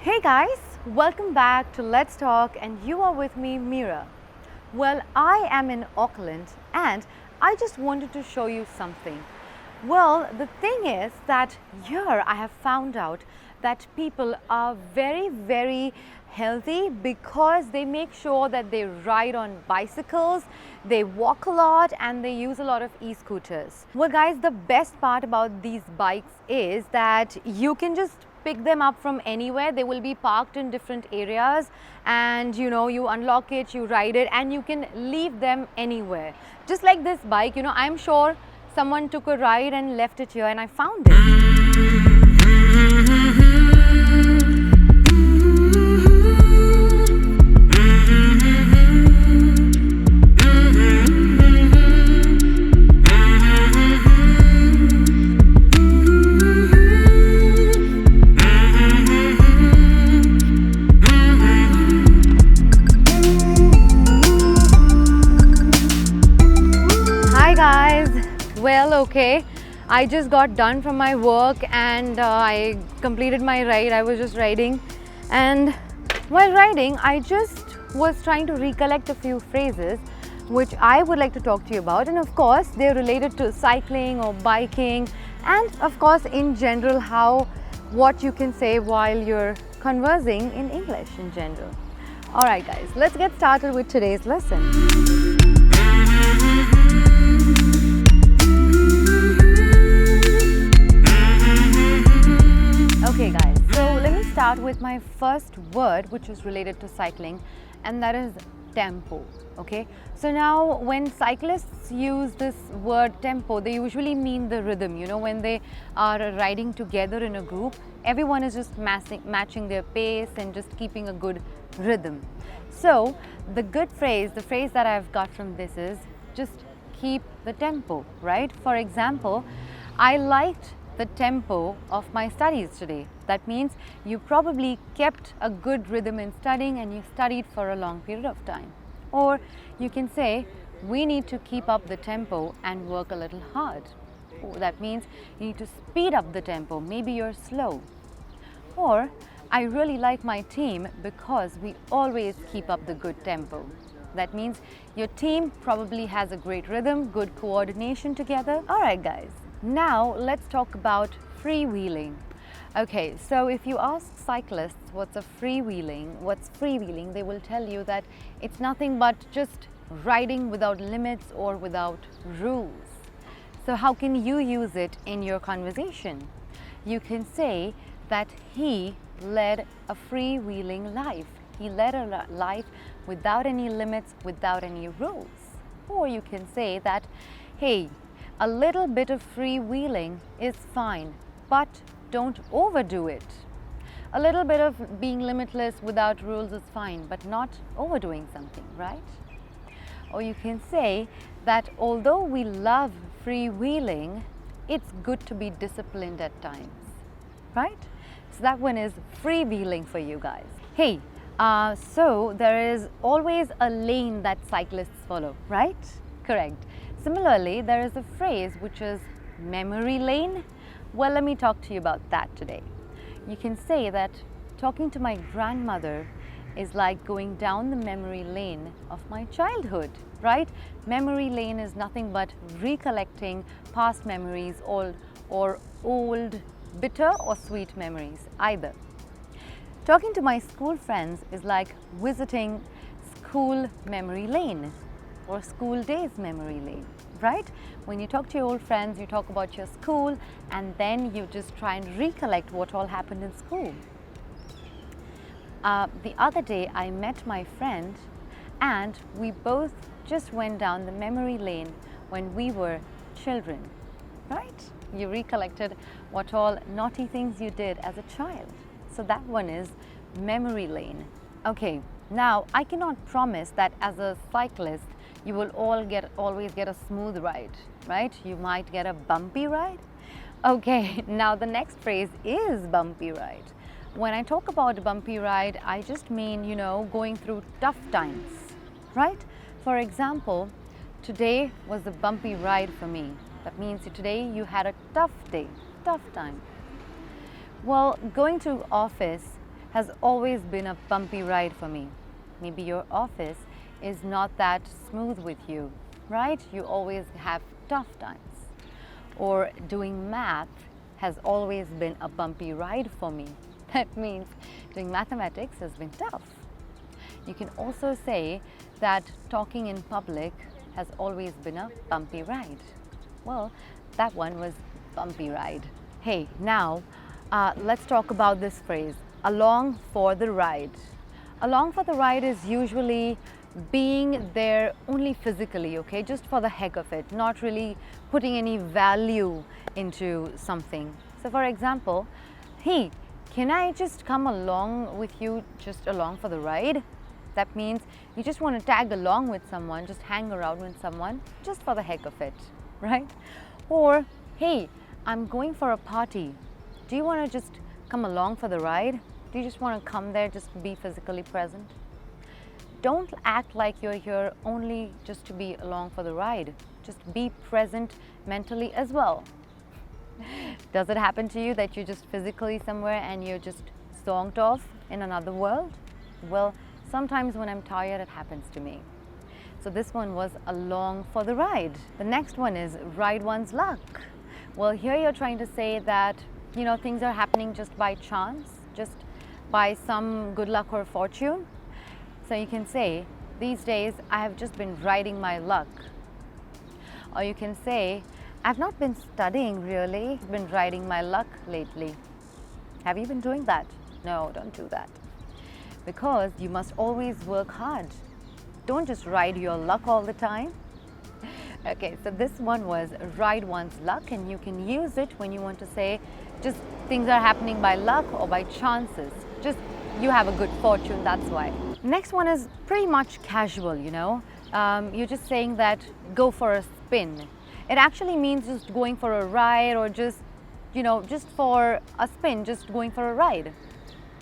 Hey guys, welcome back to Let's Talk, and you are with me, Meera. Well, I am in Auckland and I just wanted to show you something. Well, the thing is that here I have found out that people are very healthy because they make sure that they ride on bicycles, they walk a lot, and they use a lot of e-scooters. Well guys, the best part about these bikes is that you can just pick them up from anywhere. They will be parked in different areas, and you unlock it, you ride it, and you can leave them anywhere. Just like this bike, I'm sure someone took a ride and left it here, and I found it. Well, okay, I just got done from my work and I completed my ride. I was just riding, and while riding I just was trying to recollect a few phrases which I would like to talk to you about, and of course they're related to cycling or biking, and of course in general what you can say while you're conversing in English in general. Alright guys, let's get started with today's lesson. Okay guys, so let me start with my first word which is related to cycling, and that is tempo. Okay, so now when cyclists use this word tempo, they usually mean the rhythm. When they are riding together in a group, everyone is just matching their pace and just keeping a good rhythm. So the phrase that I've got from this is just keep the tempo, right? For example, I liked the tempo of my studies today. That means you probably kept a good rhythm in studying and you studied for a long period of time. Or you can say, we need to keep up the tempo and work a little hard. That means you need to speed up the tempo. Maybe you're slow. Or I really like my team because we always keep up the good tempo. That means your team probably has a great rhythm, good coordination together. Alright guys, now let's talk about freewheeling. Okay, so if you ask cyclists what's freewheeling, they will tell you that it's nothing but just riding without limits or without rules. So how can you use it in your conversation? You can say that he led a freewheeling life. He led a life without any limits, without any rules. Or you can say that, hey, a little bit of freewheeling is fine, but don't overdo it. A little bit of being limitless without rules is fine, but not overdoing something, right? Or you can say that although we love freewheeling, it's good to be disciplined at times, right? So that one is freewheeling for you guys. Hey, so there is always a lane that cyclists follow, right? Correct. Similarly, there is a phrase which is memory lane. Well, let me talk to you about that today. You can say that talking to my grandmother is like going down the memory lane of my childhood, right? Memory lane is nothing but recollecting past memories, or old, bitter or sweet memories, either. Talking to my school friends is like visiting school memory lane or school days memory lane, right? When you talk to your old friends, you talk about your school, and then you just try and recollect what all happened in school. The other day I met my friend and we both just went down the memory lane when we were children, right? You recollected what all naughty things you did as a child. So that one is memory lane. Okay, now I cannot promise that as a cyclist you will always get a smooth ride, right? You might get a bumpy ride. Okay, now the next phrase is bumpy ride. When I talk about bumpy ride, I just mean, going through tough times, right? For example, today was a bumpy ride for me. That means today you had a tough day, tough time. Well, going to office has always been a bumpy ride for me. Maybe your office is not that smooth with you, right? You always have tough times. Or doing math has always been a bumpy ride for me. That means doing mathematics has been tough. You can also say that talking in public has always been a bumpy ride. Well, that one was bumpy ride. Hey, now let's talk about this phrase, along for the ride. Along for the ride is usually being there only physically, okay, just for the heck of it, not really putting any value into something. So for example, hey, can I just come along with you, just along for the ride? That means you just want to tag along with someone, just hang around with someone, just for the heck of it, right? Or, hey, I'm going for a party. Do you want to just come along for the ride? Do you just want to come there, just be physically present? Don't act like you're here only just to be along for the ride. Just be present mentally as well. Does it happen to you that you're just physically somewhere and you're just zonked off in another world? Well, sometimes when I'm tired, it happens to me. So this one was along for the ride. The next one is ride one's luck. Well, here you're trying to say that, you know, things are happening just by chance, just by some good luck or fortune. So you can say, these days I have just been riding my luck. Or you can say, I've not been studying really, I've been riding my luck lately. Have you been doing that? No, don't do that. Because you must always work hard. Don't just ride your luck all the time. Okay, so this one was ride one's luck, and you can use it when you want to say just things are happening by luck or by chances. Just you have a good fortune, that's why. Next one is pretty much casual, you know. You're just saying that go for a spin. It actually means just going for a ride, or just, you know, just for a spin, just going for a ride.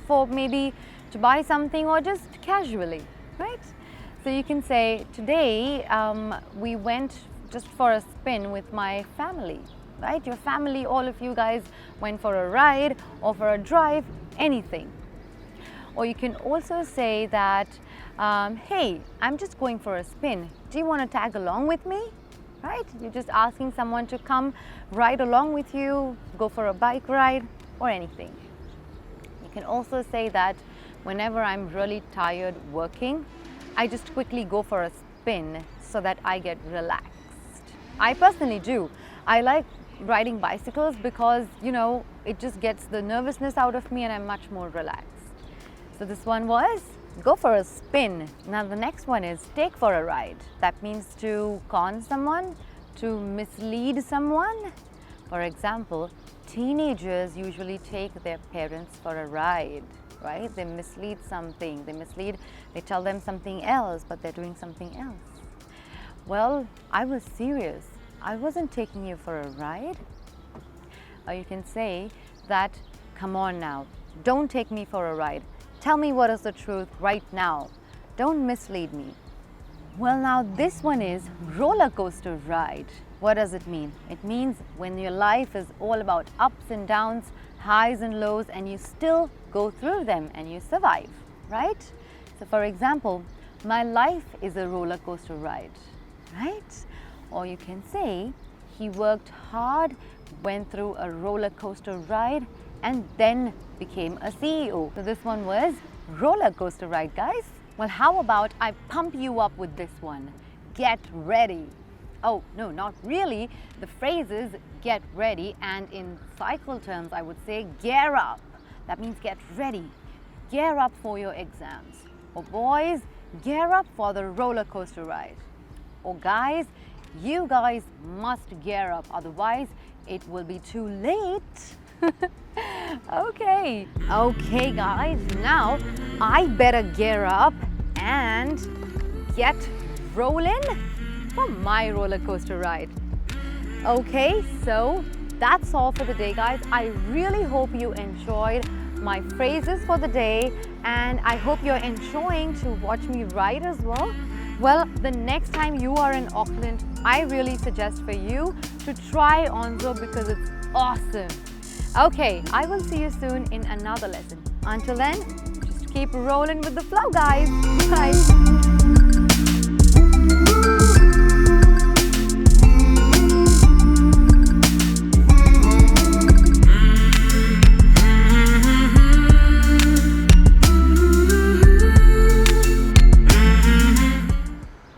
For maybe to buy something or just casually, right? So you can say, today we went just for a spin with my family, right? Your family, all of you guys went for a ride or for a drive, anything. Or you can also say that, hey, I'm just going for a spin. Do you want to tag along with me? Right? You're just asking someone to come ride along with you, go for a bike ride or anything. You can also say that whenever I'm really tired working, I just quickly go for a spin so that I get relaxed. I personally do. I like riding bicycles because, you know, it just gets the nervousness out of me and I'm much more relaxed. So this one was go for a spin. Now the next one is take for a ride. That means to con someone, to mislead someone. For example, teenagers usually take their parents for a ride, right? They mislead something. They tell them something else, but they're doing something else. Well, I was serious. I wasn't taking you for a ride. Or you can say that, come on now, don't take me for a ride. Tell me what is the truth right now. Don't mislead me. Well, now this one is roller coaster ride. What does it mean? It means when your life is all about ups and downs, highs and lows, and you still go through them and you survive, right? So for example, my life is a roller coaster ride, right? Or you can say, he worked hard, went through a roller coaster ride, and then became a CEO. So this one was roller coaster ride, guys. Well, how about I pump you up with this one? Get ready. Oh, no, not really. The phrase is get ready, and in cycle terms, I would say gear up. That means get ready. Gear up for your exams. Or boys, gear up for the roller coaster ride. Or guys, you guys must gear up, otherwise it will be too late. Okay, guys, now I better gear up and get rolling for my roller coaster ride. Okay, so that's all for the day, guys. I really hope you enjoyed my phrases for the day, and I hope you're enjoying to watch me ride as well. Well, the next time you are in Auckland, I really suggest for you to try Onzo because it's awesome. Okay, I will see you soon in another lesson. Until then, keep rolling with the flow, guys. Bye.